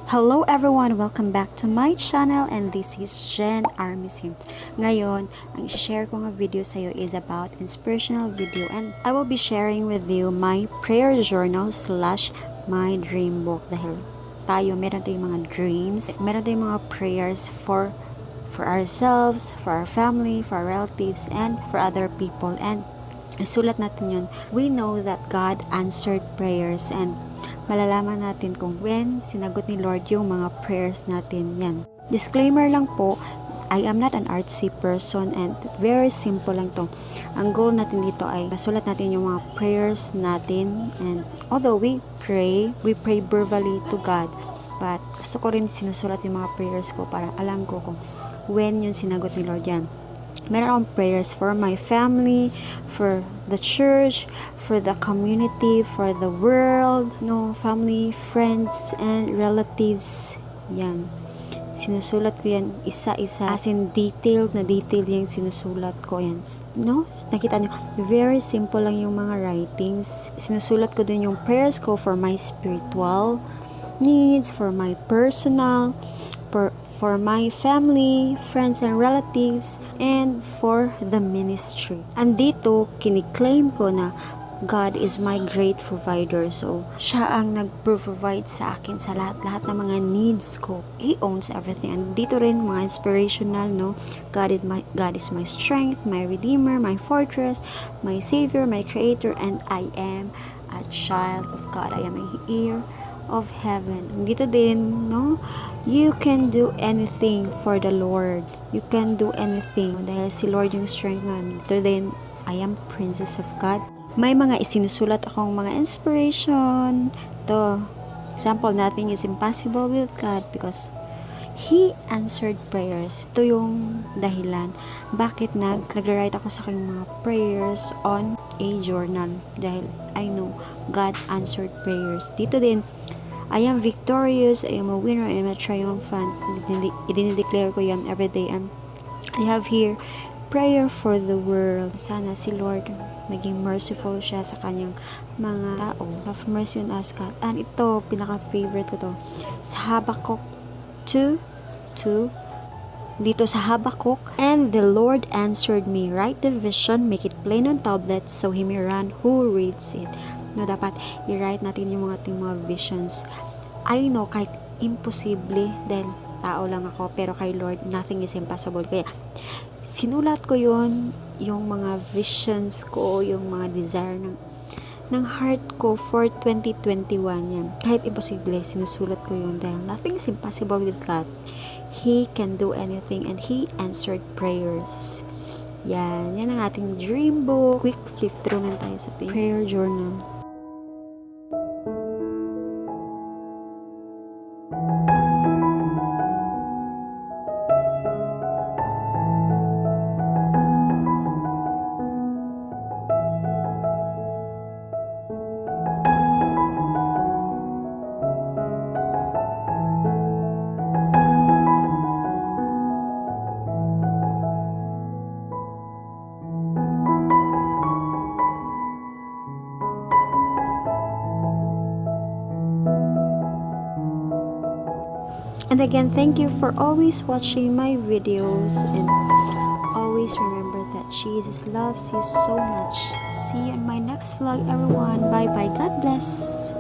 Hello everyone! Welcome back to my channel and this is Jenessa.armecin. Ngayon, ang i-share ko nga video sa iyo is about inspirational video and I will be sharing with you my prayer journal / my dream book dahil meron tayong mga dreams, meron tayong mga prayers for ourselves, for our family, for our relatives, and for other people. And isulat natin yun. We know that God answered prayers and malalaman natin kung when sinagot ni Lord yung mga prayers natin yan. Disclaimer lang po, I am not an artsy person and very simple lang to. Ang goal natin dito ay masulat natin yung mga prayers natin, and although we pray verbally to God, but gusto ko rin sinusulat yung mga prayers ko para alam ko kung when yung sinagot ni Lord yan. Meron akong prayers for my family, for the church, for the community, for the world, family, friends, and relatives. Yan. Sinusulat ko yan isa-isa. As in, detailed yung sinusulat ko yan. Nakita niyo, very simple lang yung mga writings. Sinusulat ko din yung prayers ko for my spiritual needs, for my personal, for my family, friends and relatives, and for the ministry. Andito, kiniklaim ko na God is my great provider. So, siya ang nag-provide sa akin sa lahat ng mga needs ko. He owns everything. And dito rin, mga inspirational, God is my strength, my redeemer, my fortress, my savior, my creator, and I am a child of God. I am a heir of heaven. Dito din, you can do anything for the Lord. You can do anything. Dahil si Lord yung strength na. Dito din, I am princess of God. May mga isinusulat akong mga inspiration. To example, nothing is impossible with God because He answered prayers. Ito yung dahilan bakit nag-write ako sa aking mga prayers on a journal. Dahil I know God answered prayers. Dito din, I am victorious, I am a winner, I am a triumphant. Idinideclare ko yan every day. And I have here, prayer for the world. Sana si Lord maging merciful siya sa kanyang mga tao. Have mercy on us, God. And ito, pinaka-favorite ko to. Sa Habakkuk 2:2. Dito sa Habakkuk, and the Lord answered me, write the vision, make it plain on tablets, so he may run who reads it. Dapat i-write natin yung mga visions. I know, kahit imposible, dahil tao lang ako, pero kay Lord, nothing is impossible. Kaya, sinulat ko yung mga visions ko, yung mga desire ng heart ko for 2021 yan. Kahit imposible, sinusulat ko yun dahil nothing is impossible with God. He can do anything and He answered prayers. Yan ang ating dream book. Quick flip through lang tayo sa prayer journal. And again, thank you for always watching my videos, and always remember that Jesus loves you so much. See you in my next vlog, everyone. Bye bye. God bless.